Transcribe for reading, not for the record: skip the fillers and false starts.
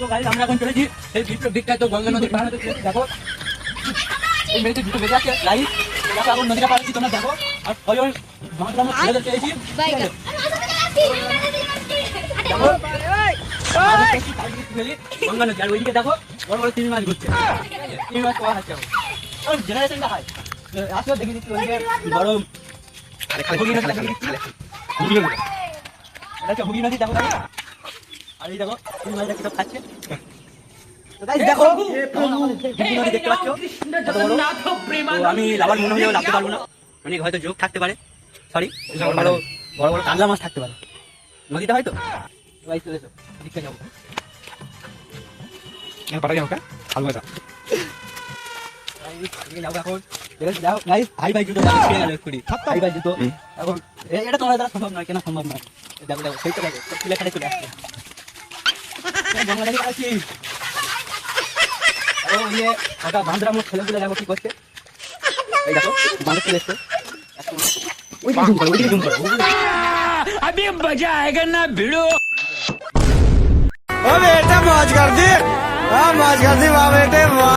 তো গাইস আমরা এখন চলেছি এই বিখ্যাত গঙ্গা নদীর পাড়ে। দেখো এই মেয়েটি দুটো বেঁচে আছে গাইস। দেখো এখন নদীটা পার হচ্ছি, তোমরা দেখো। আর ওই মাছটা আমরা ছেড়ে দিতে চাইছি। গঙ্গা নদী, আর ওইদিকে দেখো বড় বড় তিমি মাছ ঘুরছে। তিমি মাছ পাওয়া যাচ্ছে জেনারেশনটা হয়। আসলে দেখে দিচ্ছি ওইদিকে বড় হুগলি নদী, হুগলি নদী দেখো। আর এই দেখো তিমি মাছটা কি সব খাচ্ছে। দেখো দেখতে পাচ্ছ, আমি লাভার মনে হলেও লাগতে পারবো না, অনেক হয়তো যোগ থাকতে পারে। সরি, বড় বড় কাতলা মাছ থাকতে পারে নদীটা হয়তো। চলে এসো, দীক্ষা যাবো। হাই ভাই জুতো হাই ভাই জুতো এখন এটা তোমার দ্বারা সম্ভব নয়, কেন সম্ভব নয়। দেখো দেখো সেইটা দেখো লেখাটা চলে আসছে। বাঁধরা মোট ছেলেগুলো দেখো কি করছে। এই দেখো বাঁধে চলে এসছে। अभी मजा आएगा ना भिड़ो। ओ बेटा मौज कर दी, हाँ मौज कर दी वाह बेटे वाह।